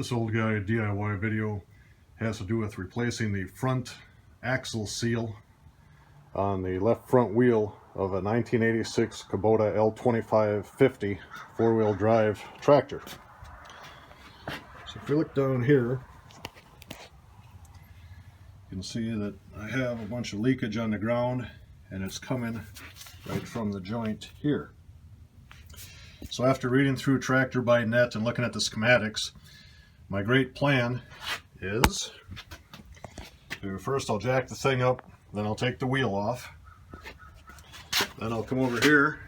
This old guy DIY video has to do with replacing the front axle seal on the left front wheel of a 1986 Kubota L2550 four-wheel drive tractor. So if you look down here, you can see that I have a bunch of leakage on the ground, and it's coming right from the joint here. So after reading through Tractorbynet and looking at the schematics, my great plan is first I'll jack the thing up, then I'll take the wheel off, then I'll come over here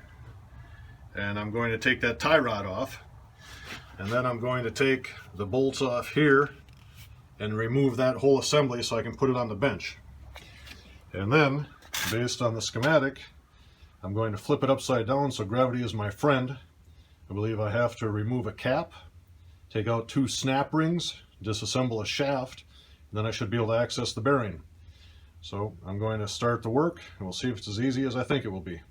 and I'm going to take that tie rod off, and then I'm going to take the bolts off here and remove that whole assembly so I can put it on the bench. And then, based on the schematic, I'm going to flip it upside down so gravity is my friend. I believe I have to remove a cap, take out 2 snap rings, disassemble a shaft, and then I should be able to access the bearing. So I'm going to start the work, and we'll see if it's as easy as I think it will be.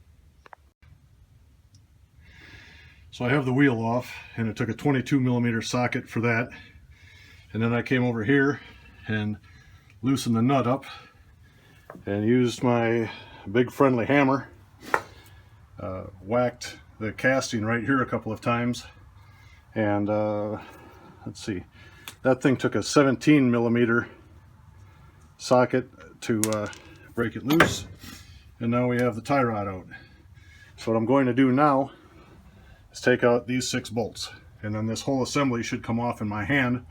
So I have the wheel off, and it took a 22mm socket for that. And then I came over here and loosened the nut up and used my big friendly hammer, whacked the casting right here a couple of times, and let's see, that thing took a 17mm socket to break it loose, and now we have the tie rod out. So what I'm going to do now is take out these 6 bolts, and then this whole assembly should come off in my hand.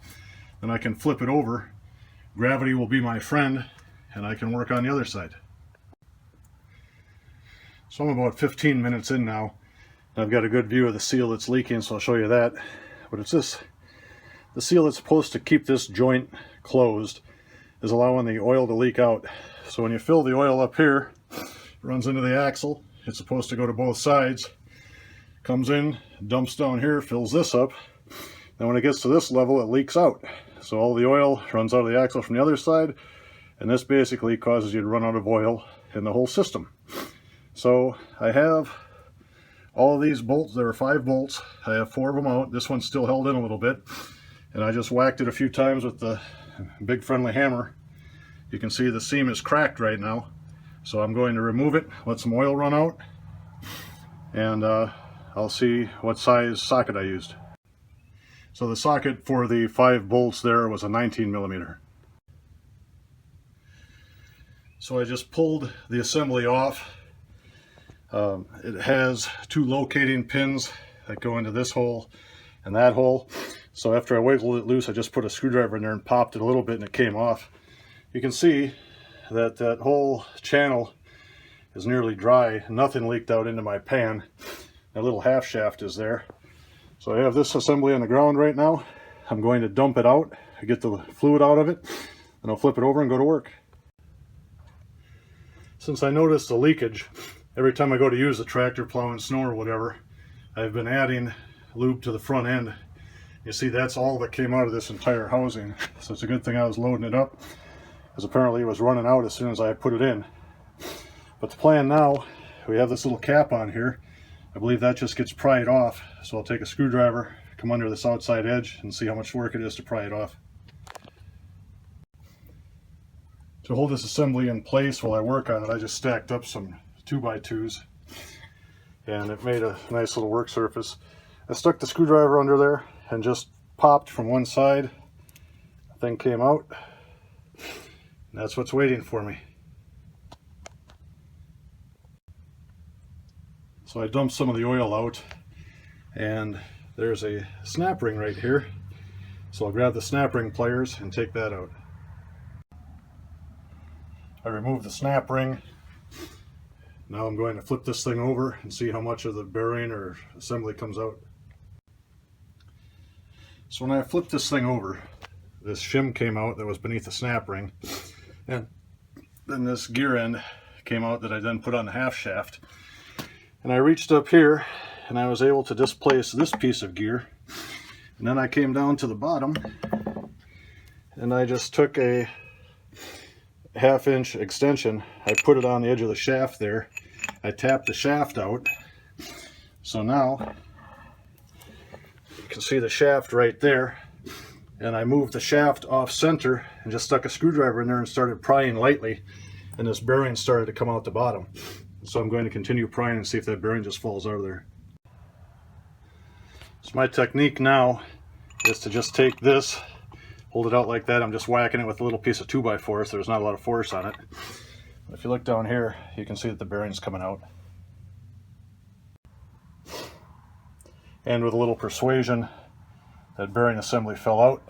Then I can flip it over, gravity will be my friend, and I can work on the other side. So I'm about 15 minutes in now. I've got a good view of the seal that's leaking, so I'll show you that. But it's the seal that's supposed to keep this joint closed is allowing the oil to leak out. So when you fill the oil up here, it runs into the axle. It's supposed to go to both sides. Comes in, dumps down here, fills this up. Then when it gets to this level, it leaks out. So all the oil runs out of the axle from the other side, and this basically causes you to run out of oil in the whole system. So I have all of these bolts. There are 5 bolts. I have 4 of them out. This one's still held in a little bit, and I just whacked it a few times with the big friendly hammer. You can see the seam is cracked right now, so I'm going to remove it, let some oil run out, and I'll see what size socket I used. So the socket for the 5 bolts there was a 19mm. So I just pulled the assembly off. It has 2 locating pins that go into this hole and that hole. So after I wiggled it loose, I just put a screwdriver in there and popped it a little bit, and it came off. You can see that that whole channel is nearly dry. Nothing leaked out into my pan. That little half shaft is there. So I have this assembly on the ground right now. I'm going to dump it out, get the fluid out of it, and I'll flip it over and go to work. Since I noticed the leakage, every time I go to use the tractor plowing snow or whatever, I've been adding lube to the front end. You see, that's all that came out of this entire housing. So it's a good thing I was loading it up, because apparently it was running out as soon as I put it in. But the plan now, we have this little cap on here. I believe that just gets pried off, so I'll take a screwdriver, come under this outside edge, and see how much work it is to pry it off. To hold this assembly in place while I work on it, I just stacked up some 2x2s, and it made a nice little work surface. I stuck the screwdriver under there and just popped from one side. The thing came out, and that's what's waiting for me. So I dumped some of the oil out, and there's a snap ring right here. So I'll grab the snap ring pliers and take that out. I removed the snap ring. Now I'm going to flip this thing over and see how much of the bearing or assembly comes out. So when I flipped this thing over, this shim came out that was beneath the snap ring, and then this gear end came out that I then put on the half shaft. And I reached up here and I was able to displace this piece of gear, and then I came down to the bottom and I just took a 1/2-inch extension. I put it on the edge of the shaft there. I tapped the shaft out, so now you can see the shaft right there, and I moved the shaft off center and just stuck a screwdriver in there and started prying lightly, and this bearing started to come out the bottom. So I'm going to continue prying and see if that bearing just falls out of there. So my technique now is to just take this, hold it out like that. I'm just whacking it with a little piece of 2x4, so there's not a lot of force on it. If you look down here, you can see that the bearing's coming out. And with a little persuasion, that bearing assembly fell out.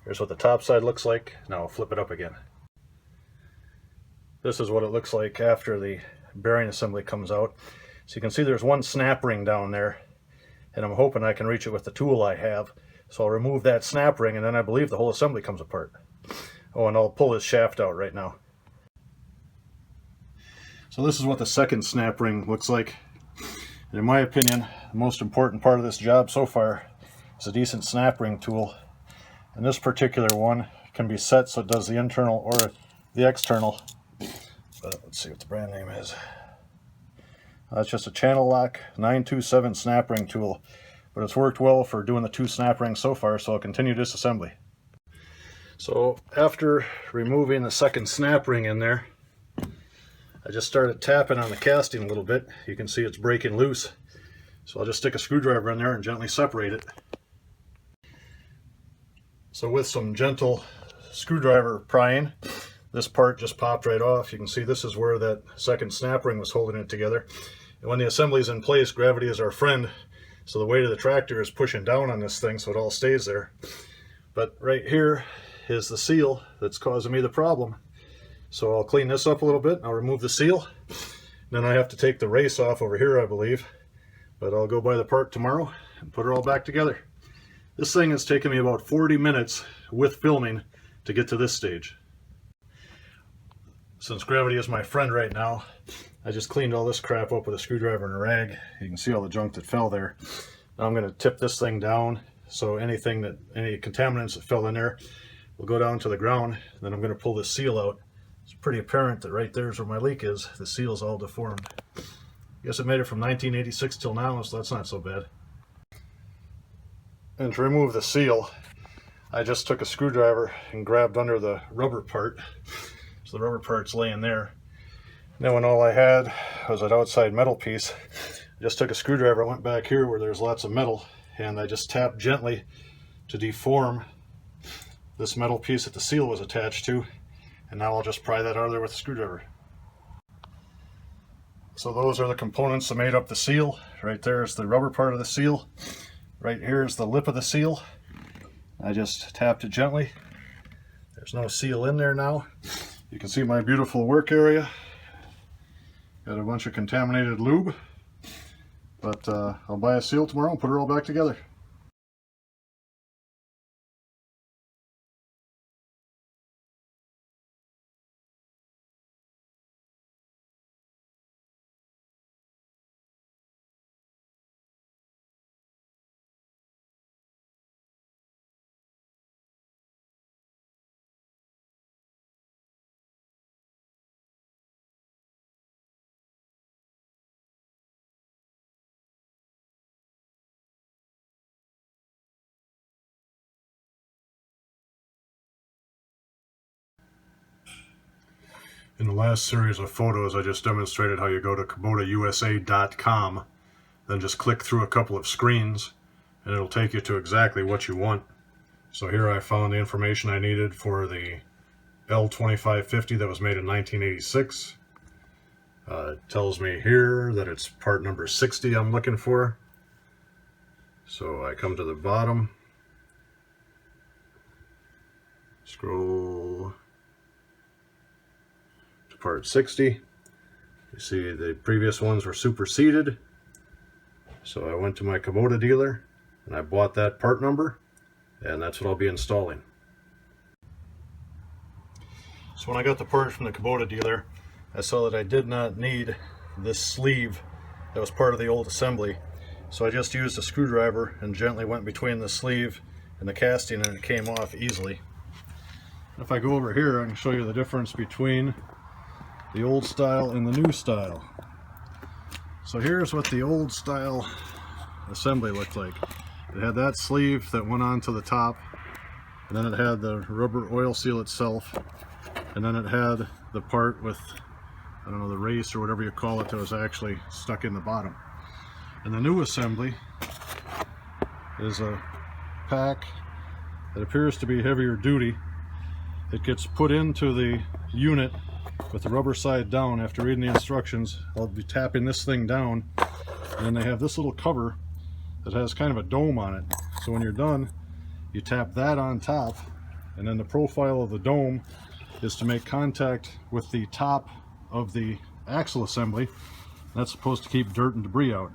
Here's what the top side looks like. Now I'll flip it up again. This is what it looks like after the bearing assembly comes out. So you can see there's one snap ring down there, and I'm hoping I can reach it with the tool I have. So I'll remove that snap ring, and then I believe the whole assembly comes apart. Oh, and I'll pull this shaft out right now. So this is what the second snap ring looks like. And in my opinion, the most important part of this job so far is a decent snap ring tool. And this particular one can be set so it does the internal or the external. But let's see what the brand name is. That's just a channel lock 927 snap ring tool. But it's worked well for doing the 2 snap rings so far, so I'll continue disassembly. So after removing the second snap ring in there, I just started tapping on the casting a little bit. You can see it's breaking loose. So I'll just stick a screwdriver in there and gently separate it. So with some gentle screwdriver prying, this part just popped right off. You can see this is where that second snap ring was holding it together. And when the assembly is in place, gravity is our friend. So the weight of the tractor is pushing down on this thing so it all stays there. But right here is the seal that's causing me the problem. So I'll clean this up a little bit. I'll remove the seal. Then I have to take the race off over here, I believe. But I'll go buy the part tomorrow and put it all back together. This thing has taken me about 40 minutes with filming to get to this stage. Since gravity is my friend right now, I just cleaned all this crap up with a screwdriver and a rag. You can see all the junk that fell there. Now I'm going to tip this thing down so any contaminants that fell in there will go down to the ground. Then I'm going to pull this seal out. It's pretty apparent that right there's where my leak is. The seal's all deformed. I guess it made it from 1986 till now, so that's not so bad. And to remove the seal, I just took a screwdriver and grabbed under the rubber part. So the rubber part's laying there. Then when all I had was that outside metal piece, I just took a screwdriver, went back here where there's lots of metal, and I just tapped gently to deform this metal piece that the seal was attached to. And now I'll just pry that out of there with a screwdriver. So those are the components that made up the seal. Right there is the rubber part of the seal. Right here is the lip of the seal. I just tapped it gently. There's no seal in there now. You can see my beautiful work area. Got a bunch of contaminated lube. But I'll buy a seal tomorrow and put it all back together. In the last series of photos, I just demonstrated how you go to KubotaUSA.com, then just click through a couple of screens, and it'll take you to exactly what you want. So here I found the information I needed for the L2550 that was made in 1986. It tells me here that it's part number 60 I'm looking for. So I come to the bottom, scroll part 60. You see the previous ones were superseded, so I went to my Kubota dealer and I bought that part number, and that's what I'll be installing. So when I got the part from the Kubota dealer, I saw that I did not need this sleeve that was part of the old assembly, so I just used a screwdriver and gently went between the sleeve and the casting, and it came off easily. If I go over here, I can show you the difference between the old style and the new style. So here's what the old style assembly looked like. It had that sleeve that went on to the top, and then it had the rubber oil seal itself, and then it had the part with, I don't know, the race or whatever you call it, that was actually stuck in the bottom. And the new assembly is a pack that appears to be heavier duty. It gets put into the unit with the rubber side down. After reading the instructions, I'll be tapping this thing down, and then they have this little cover that has kind of a dome on it. So when you're done, you tap that on top, and then the profile of the dome is to make contact with the top of the axle assembly. That's supposed to keep dirt and debris out.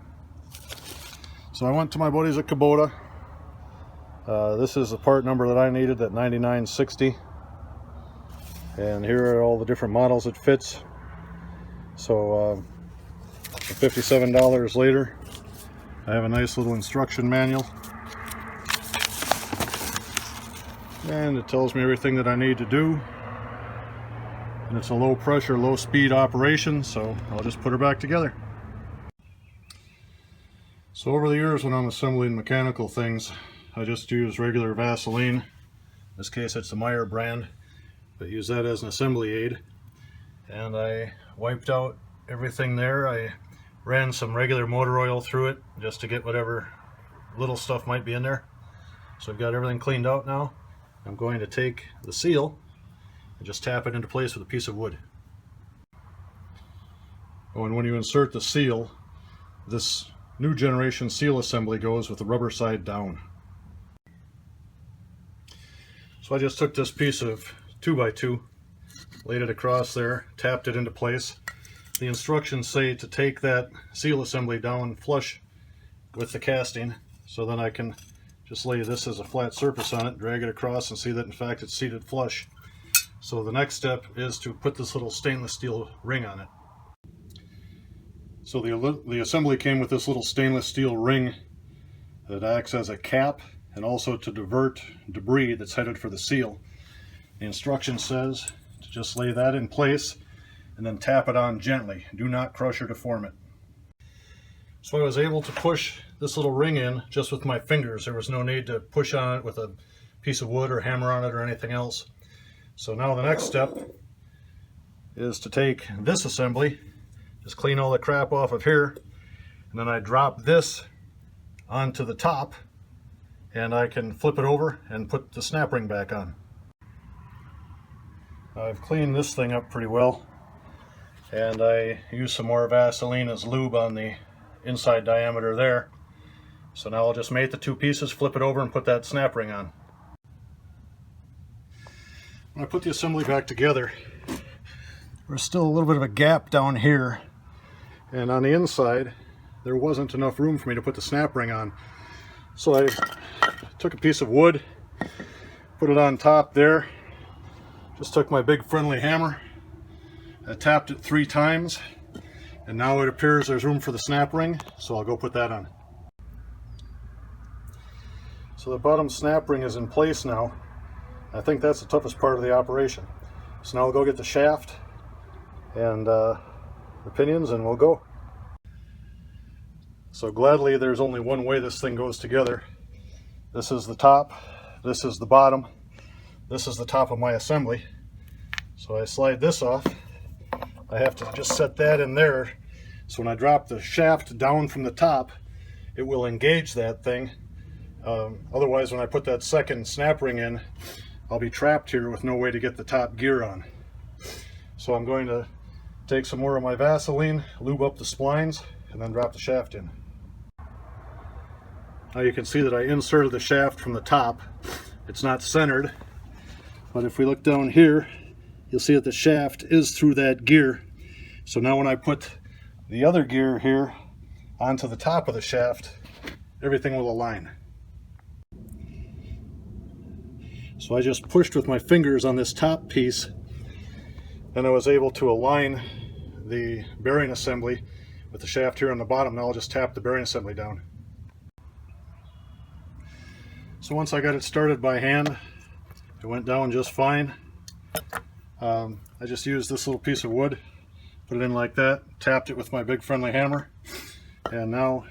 So I went to my buddies at Kubota. This is the part number that I needed, that 9960. And here are all the different models it fits. So $57 later, I have a nice little instruction manual. And it tells me everything that I need to do. And it's a low pressure, low speed operation, so I'll just put her back together. So over the years when I'm assembling mechanical things, I just use regular Vaseline. In this case it's the Meyer brand, but use that as an assembly aid. And I wiped out everything there. I ran some regular motor oil through it just to get whatever little stuff might be in there. So I've got everything cleaned out now. I'm going to take the seal and just tap it into place with a piece of wood. Oh, and when you insert the seal, this new generation seal assembly goes with the rubber side down. So I just took this piece of 2x2, laid it across there, tapped it into place. The instructions say to take that seal assembly down flush with the casting, so then I can just lay this as a flat surface on it, drag it across, and see that in fact it's seated flush. So the next step is to put this little stainless steel ring on it. So the assembly came with this little stainless steel ring that acts as a cap and also to divert debris that's headed for the seal. The instruction says to just lay that in place and then tap it on gently. Do not crush or deform it. So I was able to push this little ring in just with my fingers. There was no need to push on it with a piece of wood or hammer on it or anything else. So now the next step is to take this assembly, just clean all the crap off of here, and then I drop this onto the top, and I can flip it over and put the snap ring back on. I've cleaned this thing up pretty well, and I use some more Vaseline as lube on the inside diameter there. So now I'll just mate the two pieces, flip it over, and put that snap ring on. When I put the assembly back together, there's still a little bit of a gap down here, and on the inside there wasn't enough room for me to put the snap ring on. So I took a piece of wood, put it on top there, just took my big friendly hammer, I tapped it 3 times, and now it appears there's room for the snap ring, so I'll go put that on. So the bottom snap ring is in place now. I think that's the toughest part of the operation. So now we'll go get the shaft and the pinions, and we'll go. So gladly there's only one way this thing goes together. This is the top, this is the bottom, this is the top of my assembly. So I slide this off. I have to just set that in there, so when I drop the shaft down from the top, it will engage that thing. Otherwise, when I put that second snap ring in, I'll be trapped here with no way to get the top gear on. So I'm going to take some more of my Vaseline, lube up the splines, and then drop the shaft in. Now you can see that I inserted the shaft from the top. It's not centered, but if we look down here, you'll see that the shaft is through that gear. So now when I put the other gear here onto the top of the shaft, everything will align. So I just pushed with my fingers on this top piece, and I was able to align the bearing assembly with the shaft here on the bottom. Now I'll just tap the bearing assembly down. So once I got it started by hand, it went down just fine. I just used this little piece of wood, put it in like that, tapped it with my big friendly hammer, and now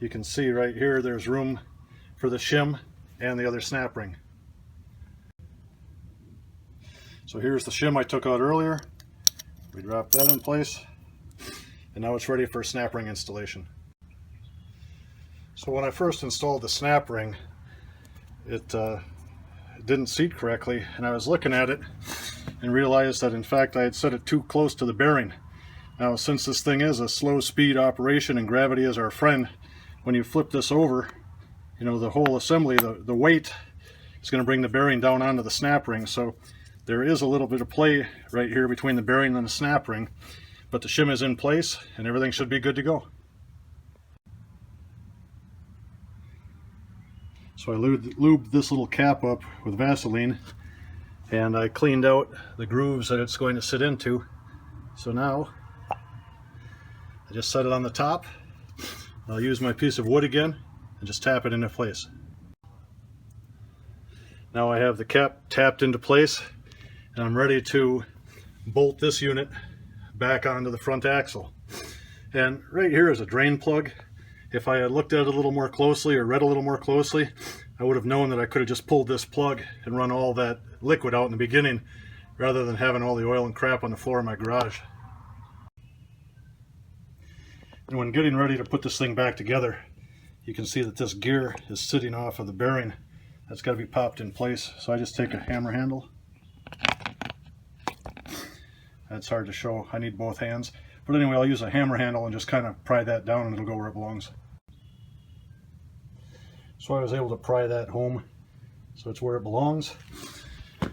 you can see right here there's room for the shim and the other snap ring. So here's the shim I took out earlier. We dropped that in place, and now it's ready for snap ring installation. So when I first installed the snap ring, it didn't seat correctly, and I was looking at it and realized that in fact I had set it too close to the bearing. Now, since this thing is a slow speed operation and gravity is our friend, when you flip this over, you know, the whole assembly, the weight is going to bring the bearing down onto the snap ring. So there is a little bit of play right here between the bearing and the snap ring, but the shim is in place and everything should be good to go. So I lubed this little cap up with Vaseline, and I cleaned out the grooves that it's going to sit into. So now I just set it on the top. I'll use my piece of wood again and just tap it into place. Now I have the cap tapped into place, and I'm ready to bolt this unit back onto the front axle. And right here is a drain plug. If I had looked at it a little more closely or read a little more closely, I would have known that I could have just pulled this plug and run all that liquid out in the beginning rather than having all the oil and crap on the floor of my garage. And when getting ready to put this thing back together, you can see that this gear is sitting off of the bearing. That's got to be popped in place. So I just take a hammer handle. That's hard to show. I need both hands. But anyway, I'll use a hammer handle and just kind of pry that down, and it'll go where it belongs. So I was able to pry that home so it's where it belongs.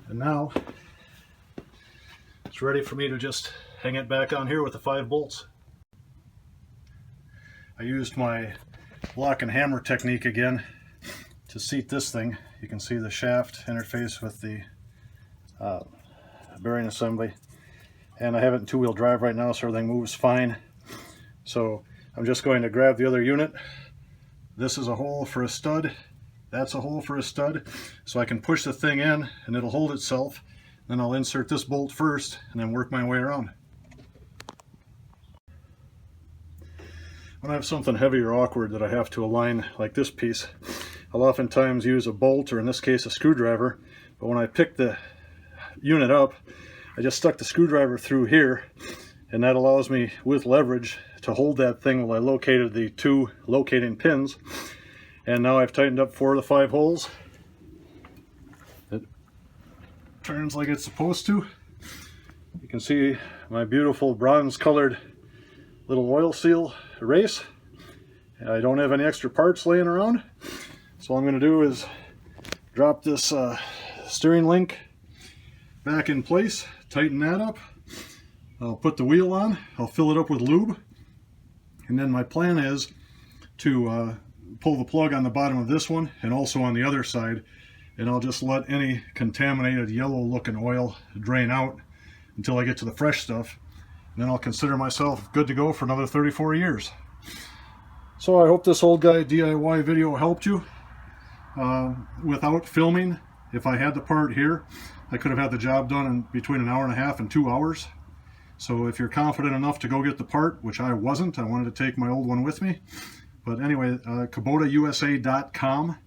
And now it's ready for me to just hang it back on here with the 5 bolts. I used my block and hammer technique again to seat this thing. You can see the shaft interface with the bearing assembly. And I have it in 2-wheel drive right now, so everything moves fine. So I'm just going to grab the other unit. This is a hole for a stud. That's a hole for a stud. So I can push the thing in and it'll hold itself. Then I'll insert this bolt first and then work my way around. When I have something heavy or awkward that I have to align, like this piece, I'll oftentimes use a bolt, or in this case a screwdriver. But when I pick the unit up, I just stuck the screwdriver through here, and that allows me, with leverage, to hold that thing while I located the 2 locating pins. And now I've tightened up 4 of the 5 holes. It turns like it's supposed to. You can see my beautiful bronze colored little oil seal race. I don't have any extra parts laying around, so all I'm going to do is drop this steering link back in place, tighten that up. I'll put the wheel on, I'll fill it up with lube, and then my plan is to pull the plug on the bottom of this one and also on the other side, and I'll just let any contaminated yellow looking oil drain out until I get to the fresh stuff, and then I'll consider myself good to go for another 34 years. So I hope this old guy DIY video helped you. Without filming, if I had the part here, I could have had the job done in between 1.5 hours and 2 hours. So if you're confident enough to go get the part, which I wasn't, I wanted to take my old one with me. But anyway, KubotaUSA.com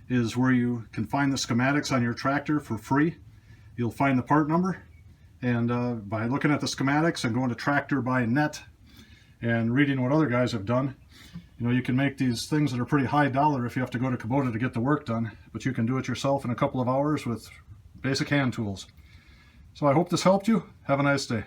is where you can find the schematics on your tractor for free. You'll find the part number, and by looking at the schematics and going to Tractorbynet and reading what other guys have done, you know, you can make these things that are pretty high dollar if you have to go to Kubota to get the work done, but you can do it yourself in a couple of hours with basic hand tools. So I hope this helped you. Have a nice day.